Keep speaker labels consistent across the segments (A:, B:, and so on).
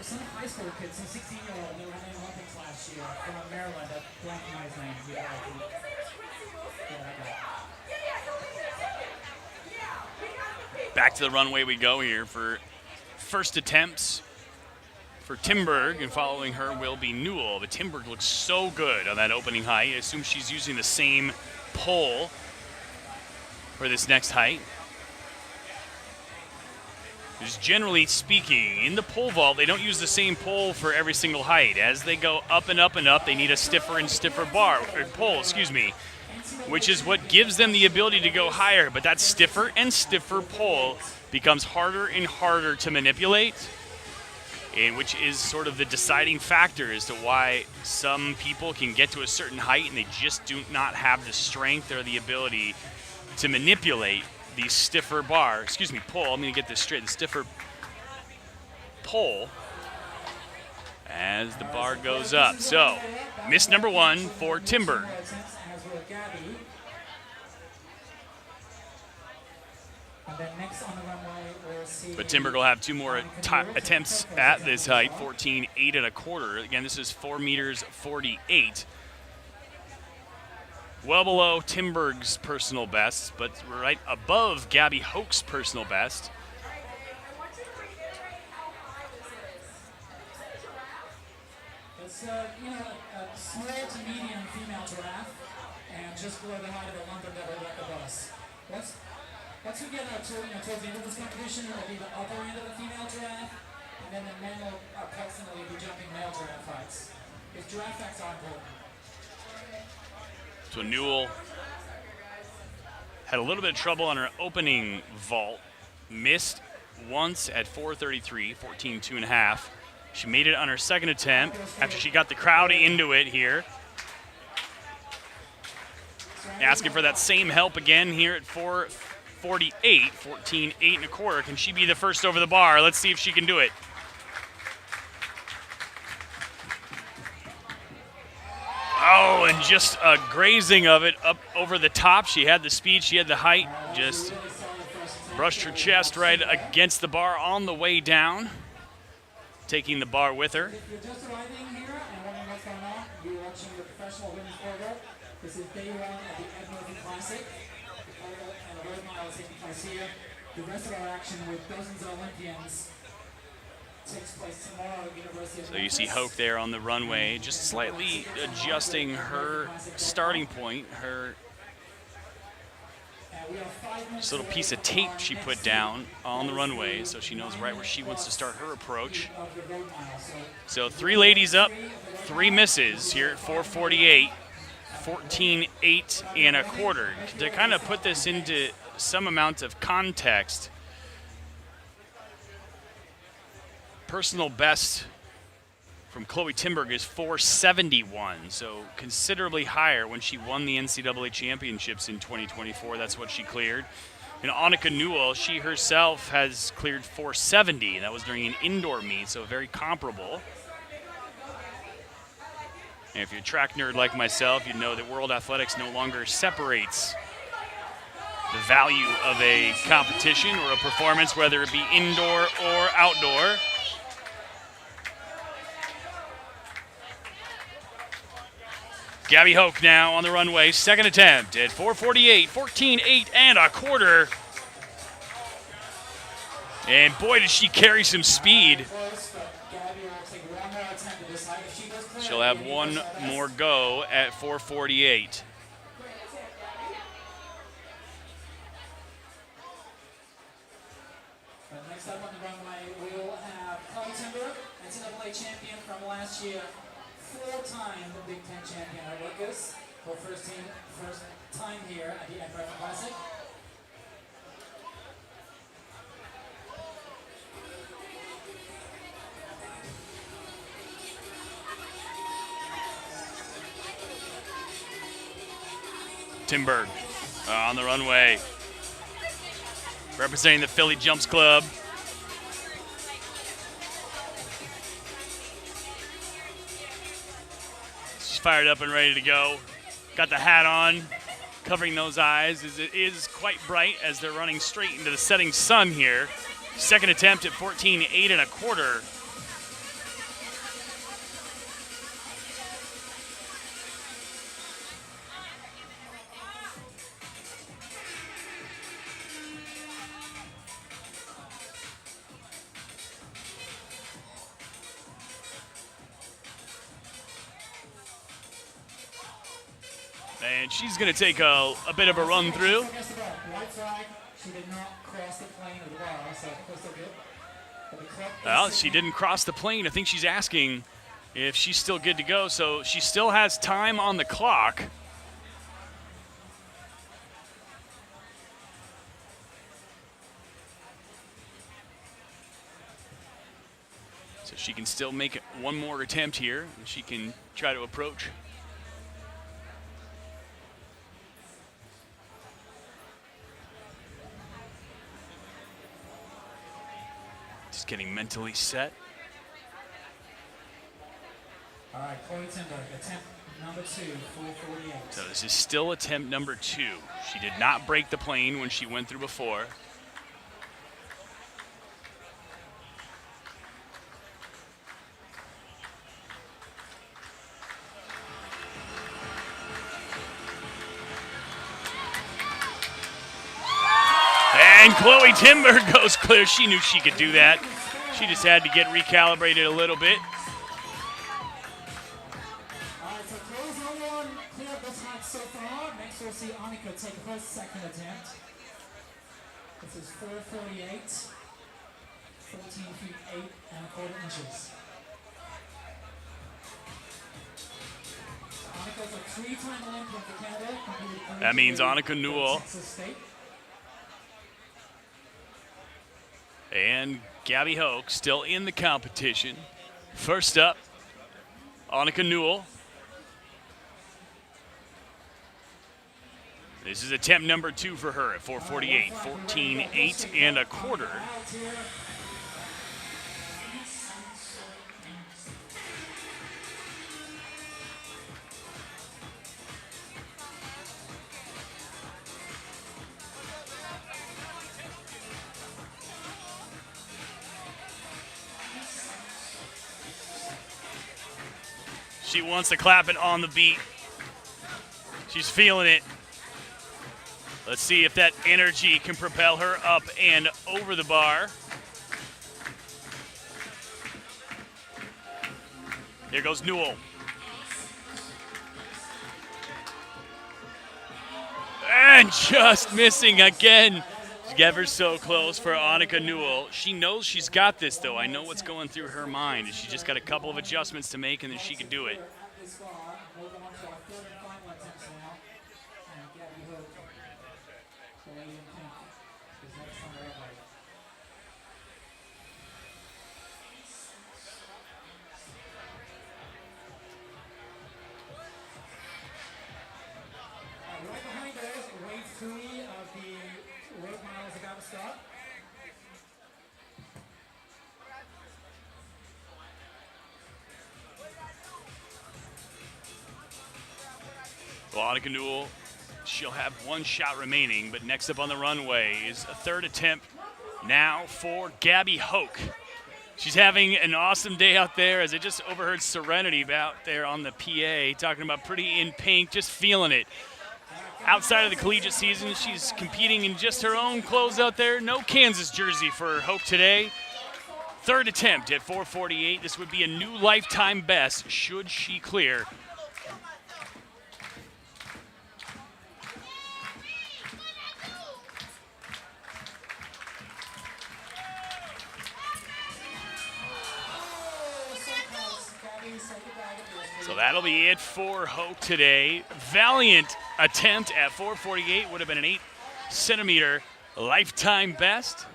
A: some high school kids, some 16-year-old, they were in the Olympics last year from Maryland, that blanking on his name.
B: Back to the runway we go here for first attempts for Timberg, and following her will be Newell. But Timberg looks so good on that opening height. I assume she's using the same pole for this next height. Just generally speaking, in the pole vault, they don't use the same pole for every single height. As they go up and up and up, they need a stiffer and stiffer pole, which is what gives them the ability to go higher. But that stiffer and stiffer pole becomes harder and harder to manipulate, and which is sort of the deciding factor as to why some people can get to a certain height and they just do not have the strength or the ability to manipulate the stiffer pole. I'm going to get this straight. The stiffer pole as the bar goes up. So, miss number one for Timberg. But Timberg will have two more attempts at this height, 14.8 1/4. Again, this is 4 meters 48. Well below Timberg's personal best, but right above Gabby Hoke's personal best.
A: It's a small to medium female giraffe, and just below the height of a London double decker bus. Once we get towards the end of this competition, it'll be the upper end of the female giraffe, and then the men will approximately be jumping male giraffe heights. If giraffe heights are important.
B: So Newell had a little bit of trouble on her opening vault. Missed once at 4:33, 14.2 1/2. She made it on her second attempt after she got the crowd into it here. Asking for that same help again here at 4:48, 14.8 1/4. Can she be the first over the bar? Let's see if she can do it. Oh, and just a grazing of it up over the top. She had the speed, she had the height, just brushed her chest right against the bar on the way down, taking the bar with her.
A: If you're just arriving here and wondering what's going on, you're watching the professional women's photo. This is day one of the Edmonton Classic. The photo and the road mile is taking place here. The rest of our action with dozens of Olympians takes place tomorrow at University of
B: So you see Hoke there on the runway, just slightly adjusting her starting point, her just little piece of tape she put down on the runway so she knows right where she wants to start her approach. So 3 ladies up, 3 misses here at 4:48, 14.8 1/4. To kind of put this into some amount of context, personal best from Chloe Timberg is 4:71, so considerably higher when she won the NCAA championships in 2024. That's what she cleared. And Annika Newell, she herself has cleared 4:70. That was during an indoor meet, so very comparable. And if you're a track nerd like myself, you know that World Athletics no longer separates the value of a competition or a performance, whether it be indoor or outdoor. Gabby Hoke now on the runway, second attempt at 4:48, 14.8 1/4. And boy, does she carry some speed. She'll have one more go at 4:48.
A: Next up on the runway, we'll have Chloe Timberg, NCAA champion from last year. 4-time Big Ten champion at Rutgers. Her first time here at the Edmonton Classic.
B: Timberg on the runway, representing the Philly Jumps Club. Fired up and ready to go. Got the hat on, covering those eyes as it is quite bright as they're running straight into the setting sun here. Second attempt at 14.8 1/4. And she's going to take a bit of a run through.
A: White flag. She did not cross the plane of the bar, so we're still good.
B: Well, she didn't cross the plane. I think she's asking if she's still good to go. So she still has time on the clock. So she can still make one more attempt here, and she can try to approach. Just getting mentally set.
A: All right, Chloe Timberg, attempt number 2, 448.
B: So this is still attempt number 2. She did not break the plane when she went through before. And Chloe Timberg goes clear. She knew she could do that. She just had to get recalibrated a little bit.
A: All right, so Chloe's the only one clear up this height so far. Next we'll see Annika take her second attempt. This is 448, 14 feet 8 1/4 inches. Annika's a 3-time Olympian for Canada.
B: That means Annika Newell and Gabby Hoke still in the competition. First up, Annika Newell. This is attempt number 2 for her at 448, 14 8 1/4. She wants to clap it on the beat. She's feeling it. Let's see if that energy can propel her up and over the bar. Here goes Newell. And just missing again. Ever so close for Annika Newell. She knows she's got this, though. I know what's going through her mind. She just got a couple of adjustments to make, and then she can do it.
A: Right behind her is wave 3 of the road mile is about to start.
B: Well, Annika Newell, she'll have one shot remaining, but next up on the runway is a third attempt now for Gabby Hoke. She's having an awesome day out there, as I just overheard Serenity out there on the PA talking about Pretty in Pink, just feeling it. Outside of the collegiate season, she's competing in just her own clothes out there. No Kansas jersey for Hoke today. Third attempt at 448. This would be a new lifetime best should she clear. So that'll be it for Hoke today. Valiant attempt at 448. Would have been an 8-centimeter lifetime best.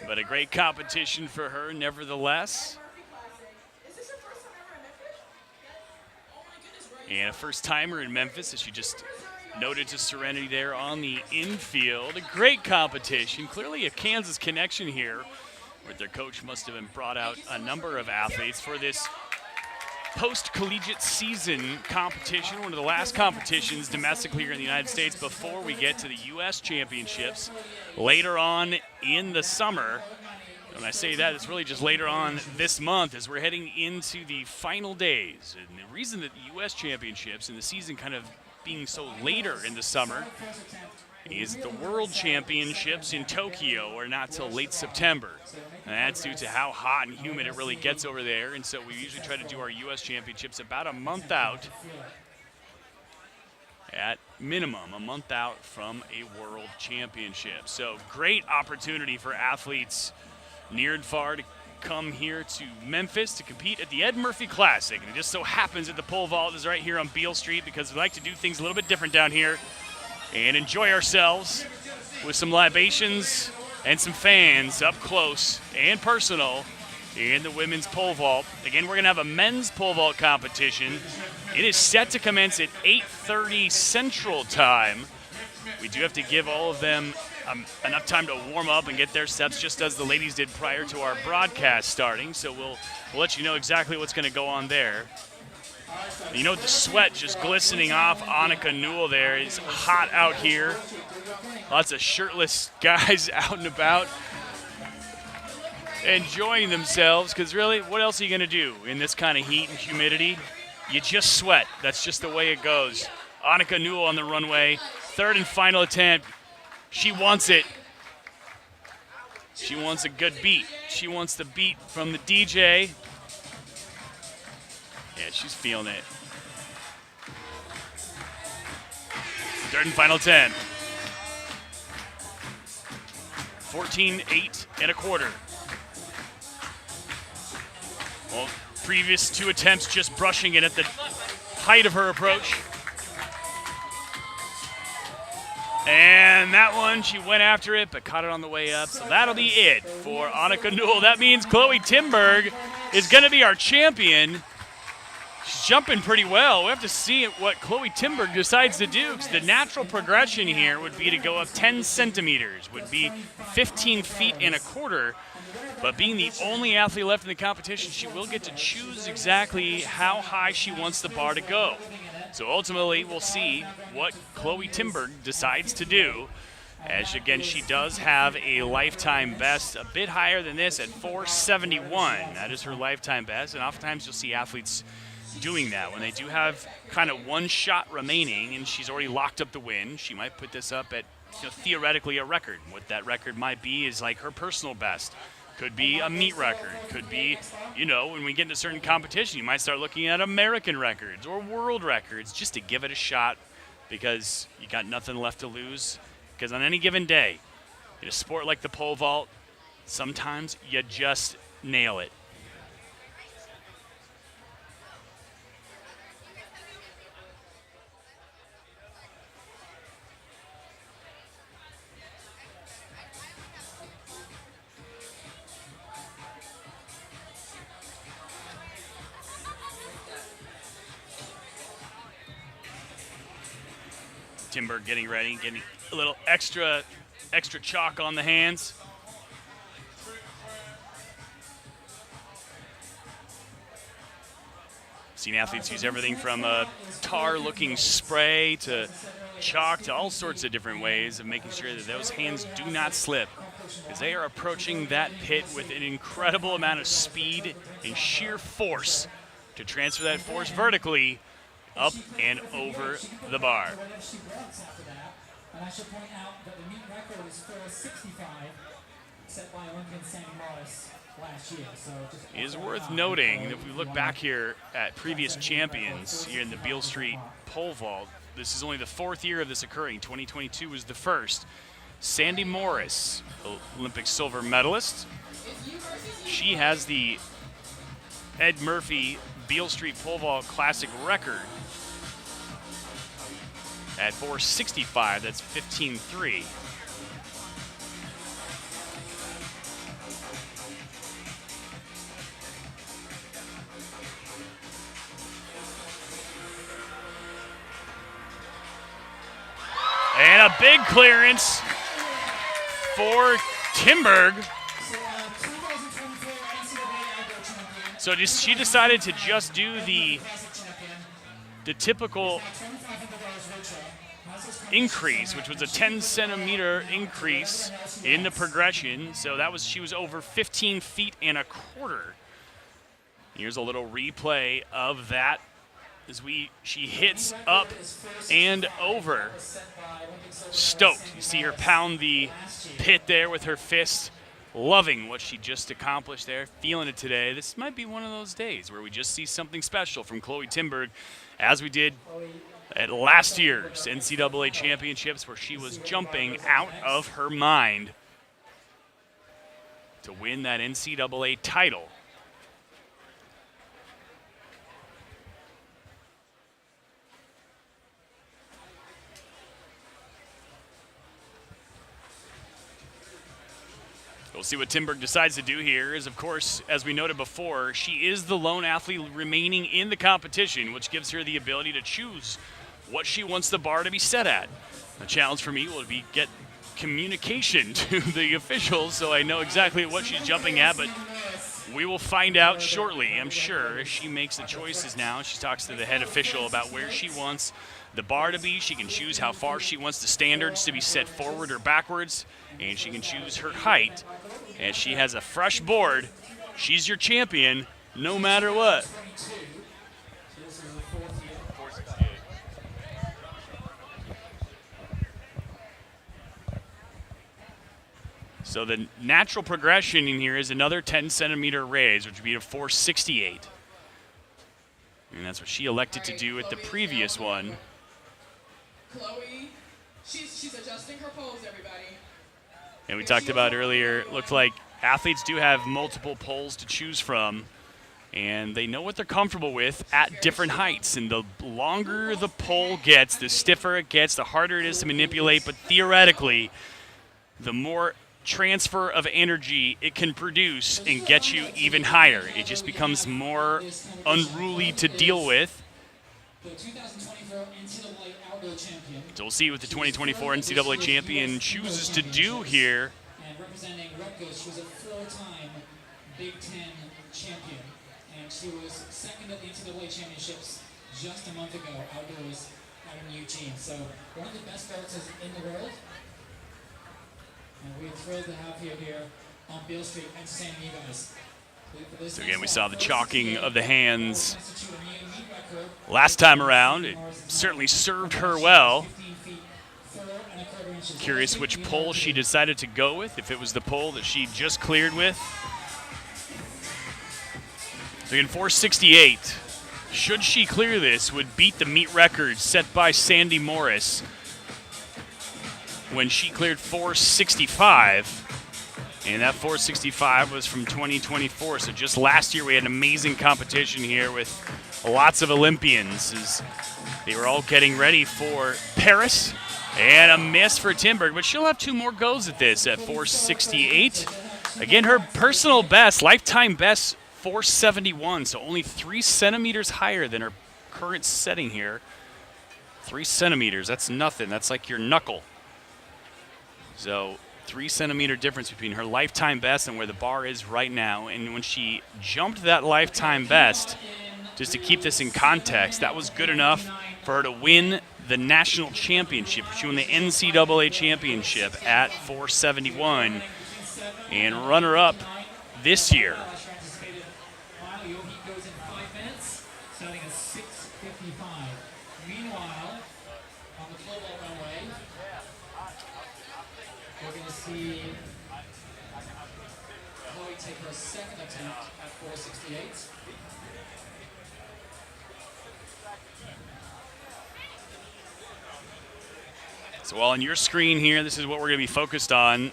B: But a great competition for her, nevertheless. And a first-timer in Memphis, as she just noted to Serenity there on the infield. A great competition. Clearly a Kansas connection here, where their coach must have brought out a number of athletes for this post-collegiate season competition, one of the last competitions domestically here in the United States before we get to the U.S. Championships later on in the summer. When I say that, it's really just later on this month as we're heading into the final days. And the reason that the U.S. Championships and the season kind of being so later in the summer is the World Championships in Tokyo are not till late September. And that's due to how hot and humid it really gets over there. And so we usually try to do our U.S. Championships about a month out. At minimum, a month out from a World Championship. So great opportunity for athletes near and far to come here to Memphis to compete at the Ed Murphy Classic. And it just so happens that the pole vault is right here on Beale Street because we like to do things a little bit different down here and enjoy ourselves with some libations and some fans up close and personal in the women's pole vault. Again, we're going to have a men's pole vault competition. It is set to commence at 8:30 Central Time. We do have to give all of them enough time to warm up and get their steps, just as the ladies did prior to our broadcast starting. So we'll let you know exactly what's going to go on there. You know, the sweat just glistening off Annika Newell there. It's hot out here. Lots of shirtless guys out and about enjoying themselves, because really, what else are you going to do in this kind of heat and humidity? You just sweat. That's just the way it goes. Annika Newell on the runway. Third and final attempt. She wants it. She wants a good beat. She wants the beat from the DJ. Yeah, she's feeling it. Third and final attempt. 14.8 and a quarter. Well, previous two attempts just brushing it at the height of her approach. And that one, she went after it, but caught it on the way up. So that'll be it for Annika Newell. That means Chloe Timberg is going to be our champion. She's jumping pretty well. We have to see what Chloe Timberg decides to do, because the natural progression here would be to go up 10 centimeters, would be 15 feet and a quarter. But being the only athlete left in the competition, she will get to choose exactly how high she wants the bar to go. So ultimately, we'll see what Chloe Timberg decides to do. As again, she does have a lifetime best a bit higher than this at 471. That is her lifetime best. And oftentimes you'll see athletes doing that when they do have kind of one shot remaining and she's already locked up the win. She might put this up at, theoretically a record. What that record might be is like her personal best. Could be a meet record. Could be, when we get into certain competition, you might start looking at American records or world records just to give it a shot, because you got nothing left to lose. Because on any given day, in a sport like the pole vault, sometimes you just nail it. Timberg getting ready, getting a little extra chalk on the hands. Seen athletes use everything from a tar-looking spray to chalk to all sorts of different ways of making sure that those hands do not slip, because they are approaching that pit with an incredible amount of speed and sheer force to transfer that force vertically up and over the bar.
A: And I should point out that the meet record is 465, set by Olympian Sandy Morris last year. So
B: it is worth noting that if we look back here at previous champions here in the Beale Street pole vault, this is only the fourth year of this occurring. 2022 was the first. Sandy Morris, Olympic silver medalist. She has the Ed Murphy Beale Street Pole Vault Classic record at 465. That's 15.3. And a big clearance for Timberg. So she decided to just do the typical increase, which was a 10 centimeter increase in the progression. So she was over 15 feet and a quarter. Here's a little replay of that as she hits up and over. Stoked. You see her pound the pit there with her fist, loving what she just accomplished there, feeling it today. This might be one of those days where we just see something special from Chloe Timberg, as we did at last year's NCAA championships, where she was jumping out of her mind to win that NCAA title. We'll see what Timberg decides to do here. Is, of course, as we noted before, she is the lone athlete remaining in the competition, which gives her the ability to choose what she wants the bar to be set at. The challenge for me will be get communication to the officials so I know exactly what she's jumping at, but we will find out shortly, I'm sure, as she makes the choices now. She talks to the head official about where she wants the bar to be. She can choose how far she wants the standards to be set forward or backwards, and she can choose her height. As she has a fresh board, she's your champion no matter what. So the natural progression in here is another 10-centimeter raise, which would be a 468. And that's what she elected to do at the previous one.
C: Chloe, she's adjusting her pose, everybody.
B: And we talked about earlier, it looked like athletes do have multiple poles to choose from, and they know what they're comfortable with at different heights. And the longer the pole gets, the stiffer it gets, the harder it is to manipulate. But theoretically, the more transfer of energy it can produce and get you even higher. It just becomes more unruly to deal with. So we'll see what the 2024 NCAA champion chooses to do here.
A: And representing Rutgers, she was a four-time Big Ten champion, and she was second at the NCAA championships just a month ago outdoors out in Eugene. So one of the best boxers in the world. And we're thrilled to have you here on Beale Street entertaining you guys.
B: So again, we saw the chalking of the hands last time around. It certainly served her well. Curious which pole she decided to go with, if it was the pole that she just cleared with. So again, 468. Should she clear this, would beat the meet record set by Sandy Morris when she cleared 465. And that 465 was from 2024. So just last year we had an amazing competition here with lots of Olympians as they were all getting ready for Paris. And a miss for Timberg, but she'll have two more goes at this at 468. Again, her personal best, lifetime best, 471. So only 3 centimeters higher than her current setting here. 3 centimeters, that's nothing. That's like your knuckle. So 3 centimeter difference between her lifetime best and where the bar is right now. And when she jumped that lifetime best, just to keep this in context, that was good enough for her to win the national championship. She won the NCAA championship at 471 and runner-up this year.
A: We're going to see Chloe take her second attempt at 468.
B: So on your screen here, this is what we're going to be focused on,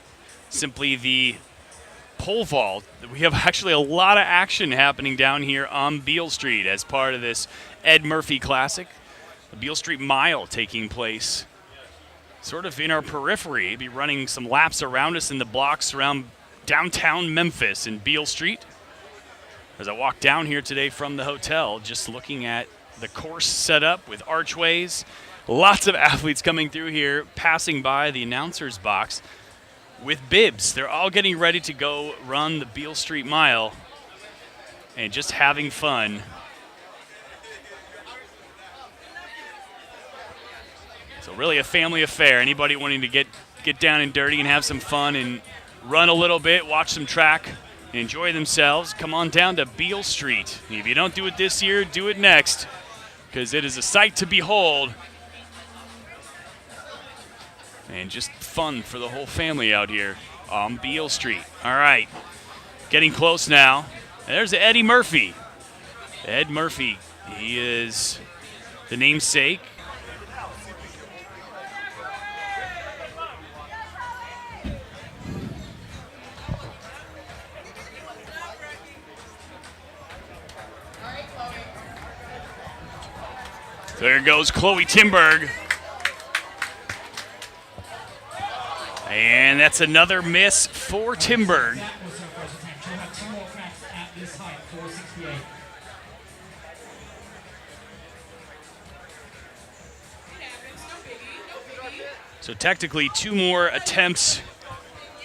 B: simply the pole vault. We have actually a lot of action happening down here on Beale Street as part of this Ed Murphy Classic. The Beale Street Mile taking place sort of in our periphery, be running some laps around us in the blocks around downtown Memphis and Beale Street. As I walk down here today from the hotel, just looking at the course set up with archways, lots of athletes coming through here, passing by the announcer's box with bibs. They're all getting ready to go run the Beale Street Mile and just having fun. So really a family affair. Anybody wanting to get down and dirty and have some fun and run a little bit, watch some track, and enjoy themselves, come on down to Beale Street. If you don't do it this year, do it next. because it is a sight to behold. And just fun for the whole family out here on Beale Street. All right, getting close now. And there's Eddie Murphy. Ed Murphy, he is the namesake. There goes Chloe Timberg. And that's another miss for Timberg.
A: That was her first attempt. She'll have 2 more cracks at this height, 468.
C: It happens. No biggie. No biggie.
B: So technically 2 more attempts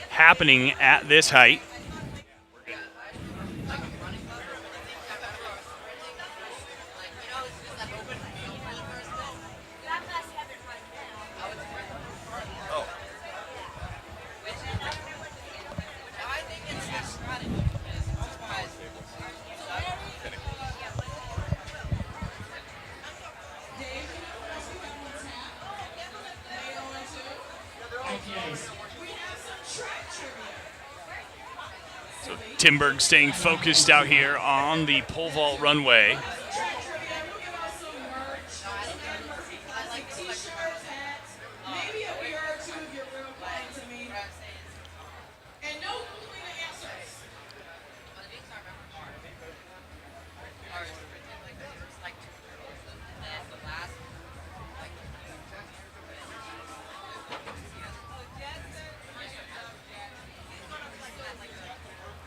B: happening at this height. So Timberg staying focused out here on the pole vault runway.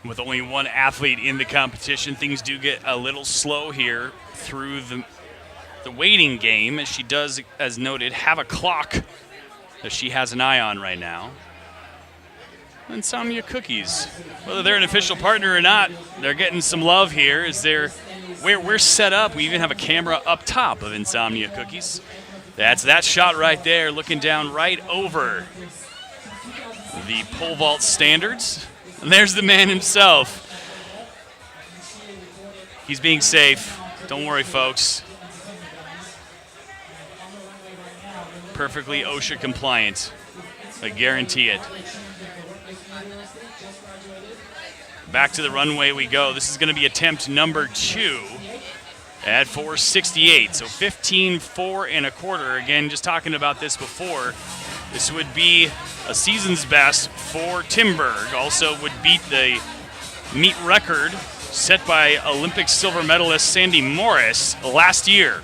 B: With only 1 athlete in the competition, things do get a little slow here through the waiting game, as she does, as noted, have a clock that she has an eye on right now. Insomnia Cookies, whether they're an official partner or not, they're getting some love here. As we're set up, we even have a camera up top of Insomnia Cookies. That's that shot right there, looking down right over the pole vault standards. And there's the man himself. He's being safe. Don't worry, folks. Perfectly OSHA compliant. I guarantee it. Back to the runway we go. This is going to be attempt number 2 at 468. So 15.4 1/4. Again, just talking about this before. This would be a season's best for Timberg. Also would beat the meet record set by Olympic silver medalist Sandy Morris last year.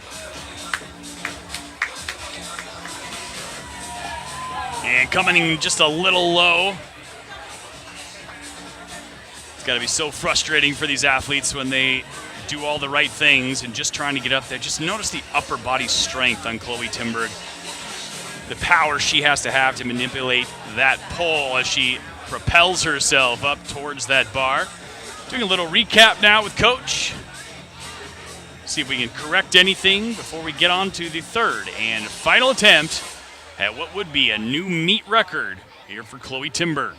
B: And coming in just a little low. It's got to be so frustrating for these athletes when they do all the right things and just trying to get up there. Just notice the upper body strength on Chloe Timberg. The power she has to have to manipulate that pole as she propels herself up towards that bar. Doing a little recap now with Coach. See if we can correct anything before we get on to the 3rd and final attempt at what would be a new meet record here for Chloe Timberg.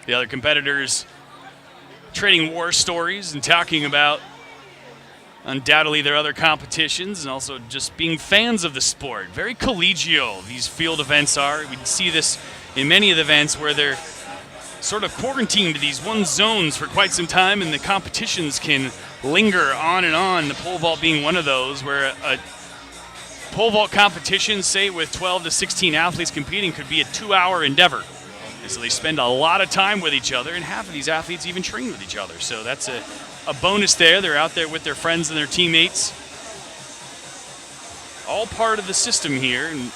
B: The other competitors trading war stories and talking about undoubtedly their other competitions and also just being fans of the sport. Very collegial these field events are. We see this in many of the events where they're sort of quarantined to these one zones for quite some time, and the competitions can linger on and on. The pole vault being one of those, where a pole vault competition, say with 12 to 16 athletes competing, could be a 2-hour endeavor. And so they spend a lot of time with each other, and half of these athletes even train with each other. So that's a bonus there. They're out there with their friends and their teammates. All part of the system here, and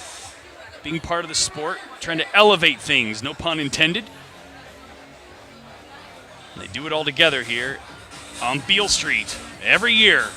B: being part of the sport, trying to elevate things, no pun intended. And they do it all together here on Beale Street every year.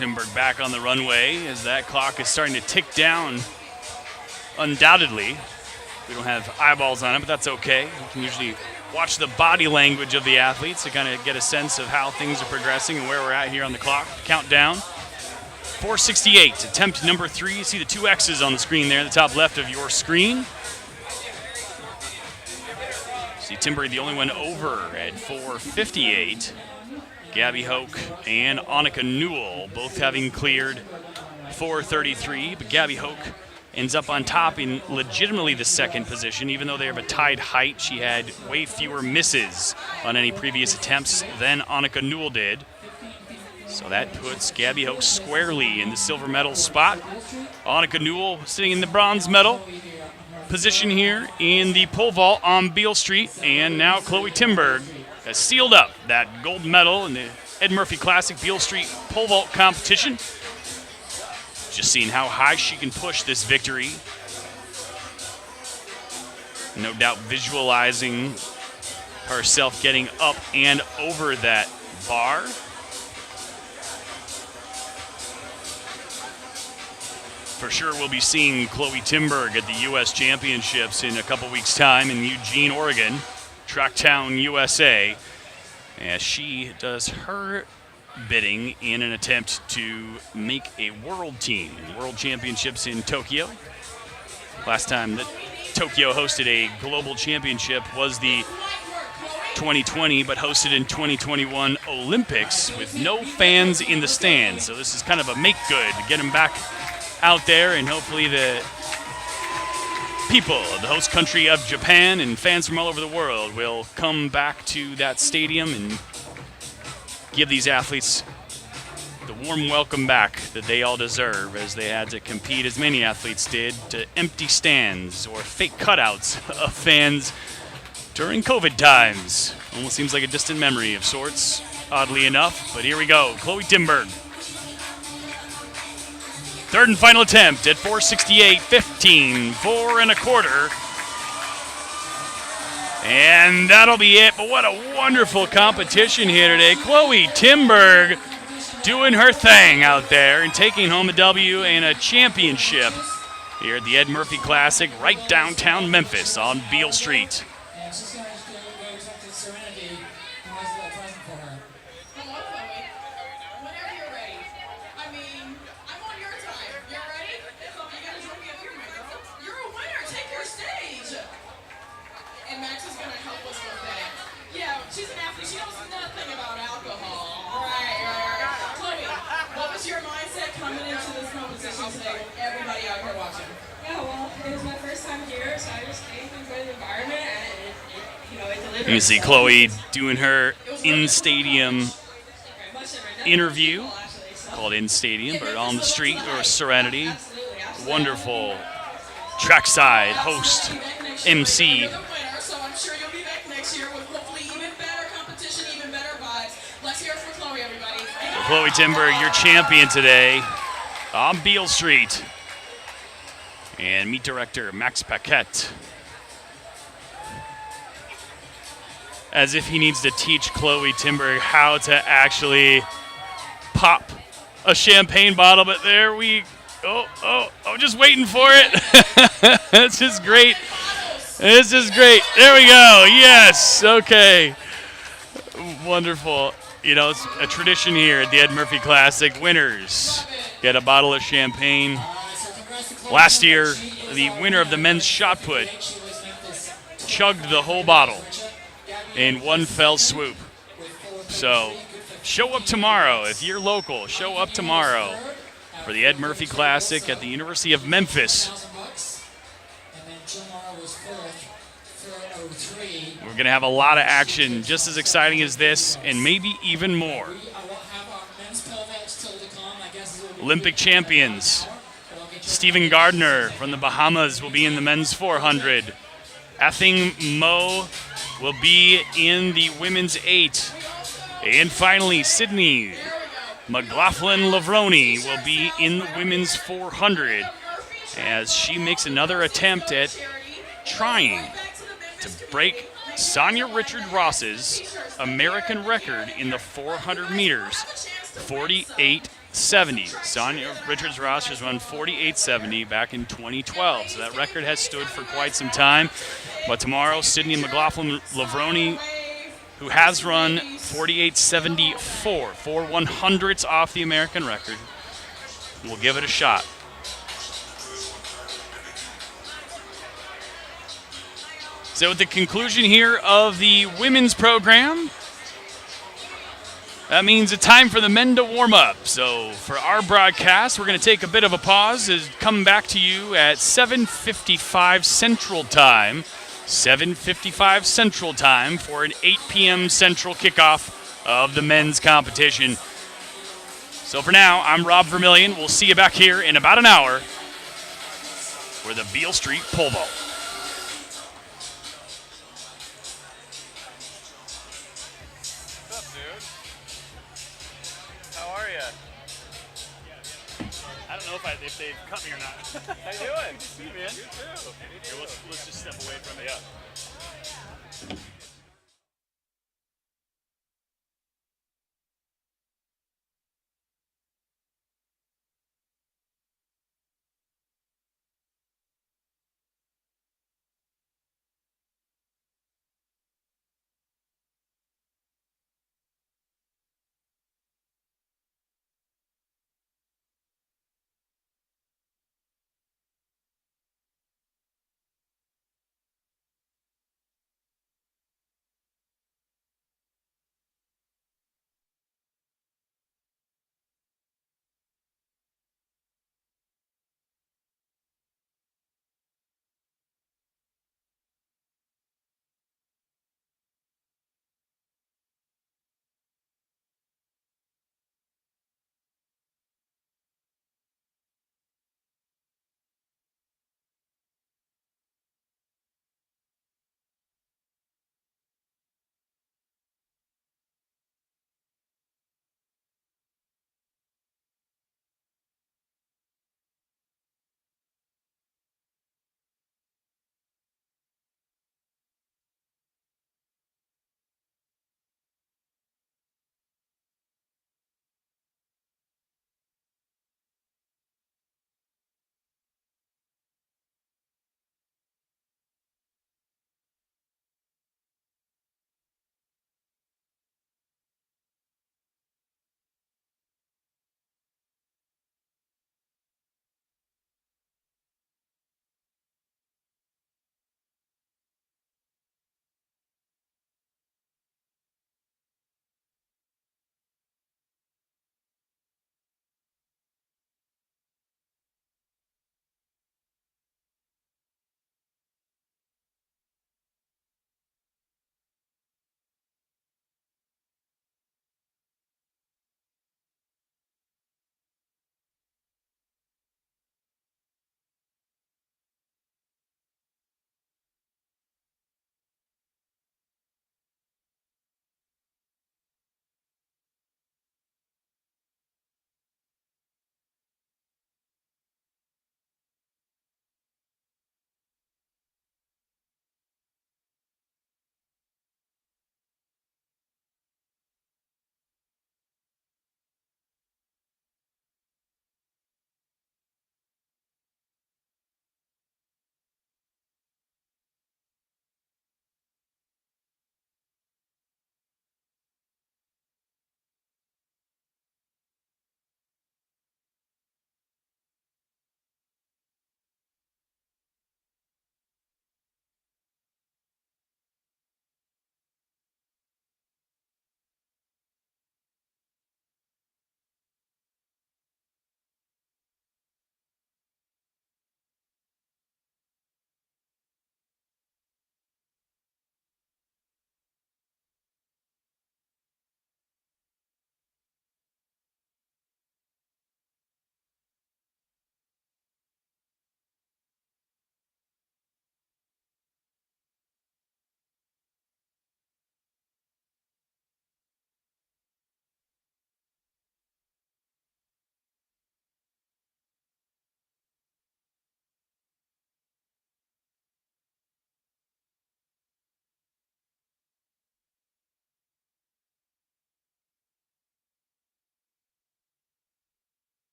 B: Timberg back on the runway as that clock is starting to tick down, undoubtedly. We don't have eyeballs on it, but that's okay. You can usually watch the body language of the athletes to kind of get a sense of how things are progressing and where we're at here on the clock. Countdown. 4:68, attempt number 3. You see the 2 X's on the screen there, the top left of your screen. See Timberg, the only one over at 4:58. Gabby Hoke and Annika Newell both having cleared 4:33, but Gabby Hoke ends up on top in legitimately the second position. Even though they have a tied height, she had way fewer misses on any previous attempts than Annika Newell did. So that puts Gabby Hoke squarely in the silver medal spot. Annika Newell sitting in the bronze medal position here in the pole vault on Beale Street. And now Chloe Timberg has sealed up that gold medal in the Ed Murphy Classic Beale Street pole vault competition. Just seeing how high she can push this victory. No doubt visualizing herself getting up and over that bar. For sure we'll be seeing Chloe Timberg at the U.S. Championships in a couple weeks' time in Eugene, Oregon, Tracktown, USA, as she does her bidding in an attempt to make a world team. World Championships in Tokyo. Last time that Tokyo hosted a global championship was the 2020, but hosted in 2021 Olympics with no fans in the stands. So this is kind of a make good to get them back out there, and hopefully the people of the host country of Japan and fans from all over the world will come back to that stadium and give these athletes the warm welcome back that they all deserve, as they had to compete, as many athletes did, to empty stands or fake cutouts of fans during COVID times. Almost seems like a distant memory of sorts, oddly enough. But here we go, Chloe Timberg. Third and final attempt at 4:68.15, 4 1/4. And that'll be it. But what a wonderful competition here today. Chloe Timberg doing her thing out there and taking home a W and a championship here at the Ed Murphy Classic right downtown Memphis on Beale Street.
A: And she's going to go talk to Serenity, who has a present for her.
C: Hello, Chloe. Whenever you're ready. I mean, I'm on your time. You're ready? You gotta join me up here, my girl. You're a winner. Take your stage. And Max is gonna help us with that. Yeah, she's an athlete. She knows nothing about alcohol. Right. Chloe, what was your mindset coming into this competition today with everybody out here watching?
D: Yeah, well, it was my first time here, so I just came to enjoy the environment, and it delivered.
B: You can see Chloe doing her in-stadium interview, called In Stadium, but on the street or Serenity. Wonderful trackside host, MC.
C: So I'm sure you'll be back next year with hopefully even better competition, even better vibes. Let's hear it for Chloe, everybody.
B: Chloe Timberg, your champion today on Beale Street. And meet director Max Paquette. As if he needs to teach Chloe Timberg how to actually pop a champagne bottle, but there we I'm just waiting for it. This is great. This is great. There we go. Yes. Okay. Wonderful. You know, it's a tradition here at the Ed Murphy Classic. Winners get a bottle of champagne. Last year, the winner of the men's shot put chugged the whole bottle in one fell swoop. So show up tomorrow. If you're local, show up tomorrow for the Ed Murphy Classic at the University of Memphis. We're going to have a lot of action, just as exciting as this, and maybe even more. Olympic champions Stephen Gardner from the Bahamas will be in the men's 400. Athing Mo will be in the women's 8. And finally, Sydney McLaughlin-Lavroni will be in the women's 400 as she makes another attempt at trying to break Sonia Richard-Ross's American record in the 400 meters, 48 48.70. Sonia Richards-Ross has run 48.70 back in 2012. So that record has stood for quite some time. But tomorrow, Sydney McLaughlin-Lavroni, who has run 48.74, 4 100ths off the American record, will give it a shot. So at the conclusion here of the women's program, that means it's time for the men to warm up. So for our broadcast, we're going to take a bit of a pause and come back to you at 7:55 Central Time. 7:55 Central Time for an 8 p.m. Central kickoff of the men's competition. So for now, I'm Rob Vermillion. We'll see you back here in about an hour for the Beale Street pole vault.
E: What's up, dude? How are you?
B: I don't know if they've cut me or not.
E: How you doing?
B: Good to see you, man.
E: You too.
B: Here, let's just step away from it.
E: Yeah.